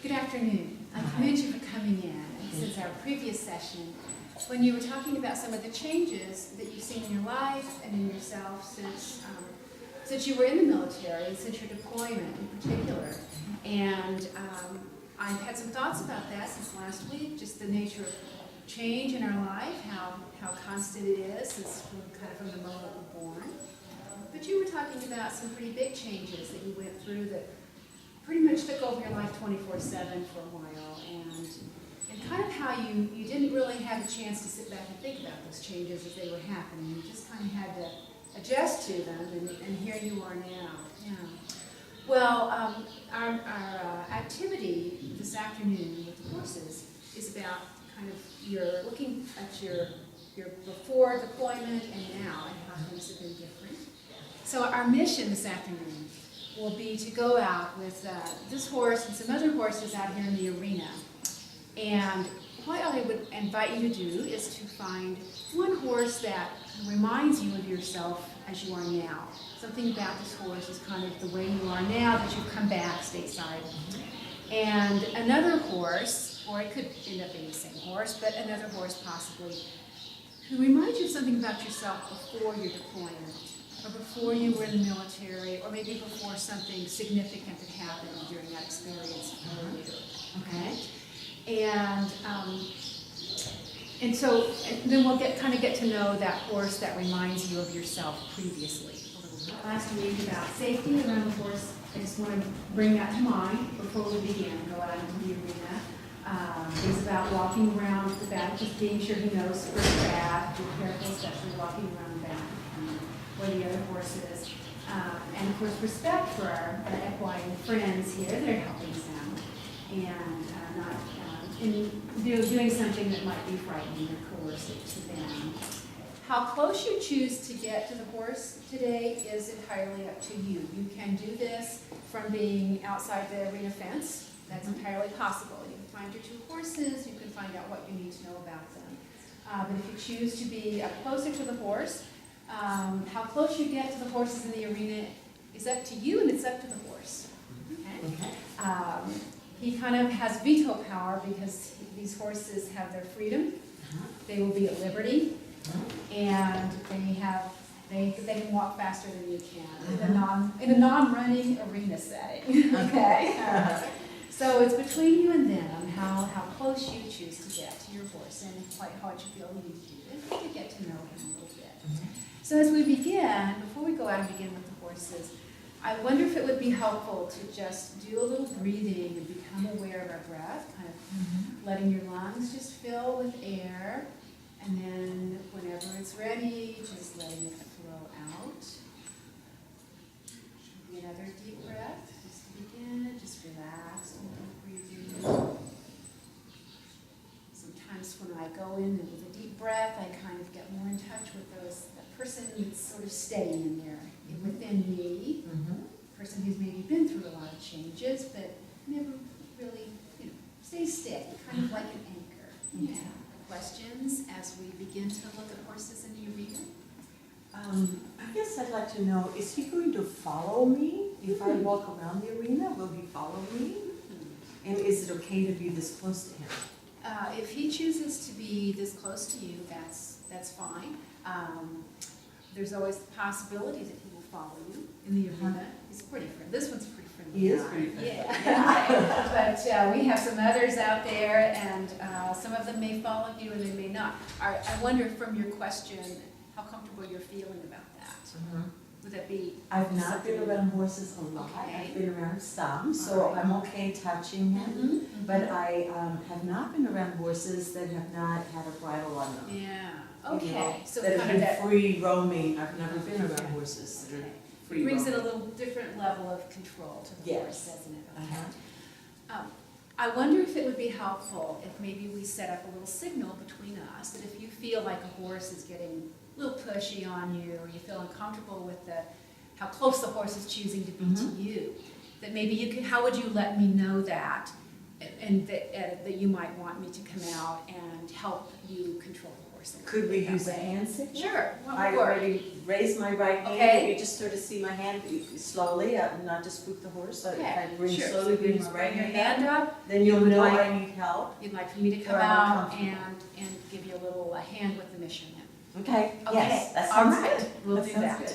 Good afternoon. I commend you for coming in. Since our previous session, when you were talking about some of the changes that you've seen in your life and in yourself since you were in the military and since your deployment in particular. And I've had some thoughts about that since last week, just the nature of change in our life, how constant it is since we're kind of from the moment we're born. But you were talking about some pretty big changes that you went through that pretty much took over your life 24/7 for a while, and kind of how you didn't really have a chance to sit back and think about those changes as they were happening. You just kind of had to adjust to them, and here you are now. Yeah. Well, our activity this afternoon with the horses is about kind of you're looking at your before deployment and now, and how things have been different. So our mission this afternoon will be to go out with this horse and some other horses out here in the arena. And what I would invite you to do is to find one horse that reminds you of yourself as you are now. Something about this horse is kind of the way you are now that you've come back stateside. And another horse, or it could end up being the same horse, but another horse possibly, who reminds you of something about yourself before your deployment, or before you were in the military, or maybe before something significant had happened during that experience for you. Okay? And so then we'll get to know that horse that reminds you of yourself previously. Last week about safety around the horse, I just want to bring that to mind before we begin, go out into the arena. It's about walking around the back, just being sure he knows first bath, be careful, especially walking around the back where the other horse is. And of course respect for our equine friends here, they're helping us out. And not doing something that might be frightening or coercive to them. How close you choose to get to the horse today is entirely up to you. You can do this from being outside the arena fence. That's entirely possible. You can find your two horses, you can find out what you need to know about them. But if you choose to be up closer to the horse, how close you get to the horses in the arena is up to you, and it's up to the horse. Okay? He kind of has veto power because these horses have their freedom. They will be at liberty, and they can walk faster than you can in a non-running arena setting. Okay. So it's between you and them how close you choose to get to your horse and how much you feel you need to do it to get to know him a little bit. So as we begin, before we go out and begin with the horses, I wonder if it would be helpful to just do a little breathing and become aware of our breath, kind of letting your lungs just fill with air, and then whenever it's ready, just letting it flow out. Another deep breath, just to begin, just relax and keep breathing. Sometimes when I go in with a deep breath, I kind of get more in touch with that person that's sort of staying in there within me. Person who's maybe been through a lot of changes, but never really, stays steady, kind of like an anchor. Yeah. Questions as we begin to look at horses in the arena? I guess I'd like to know, is he going to follow me? If I walk around the arena, will he follow me? And is it okay to be this close to him? If he chooses to be this close to you, that's fine. There's always the possibility that he will follow you in the arena. He's pretty friendly. This one's pretty friendly. He is pretty friendly. Yeah. But we have some others out there, and some of them may follow you and they may not. I wonder from your question how comfortable you're feeling about that. Would that be? I've not been around horses a lot. Okay. I've been around some, so I'm okay touching him. But I have not been around horses that have not had a bridle on them. Yeah. Okay. So that kind of have been free roaming. I've never been around horses that are free It brings roaming. it a little different level of control to the horse, doesn't it? Okay. I wonder if it would be helpful if maybe we set up a little signal between us that if you feel like a horse is getting a little pushy on you, or you feel uncomfortable with how close the horse is choosing to be to you, that maybe you could, how would you let me know that, and that you might want me to come out and help you control the horse so. Could we that use a way. hand signal? Sure, what I would work? already raised my right hand, Okay. you just sort of see my hand slowly, not to spook the horse, so if Okay, I bring sure. slowly So bring you my just right bring your hand hand up, up, then you'll would know like- I need help. you'd like for me to come Or I'm out uncomfortable. and give you a little hand with the mission then. Okay, yes, that all sounds right, good. we'll That do sounds that. good.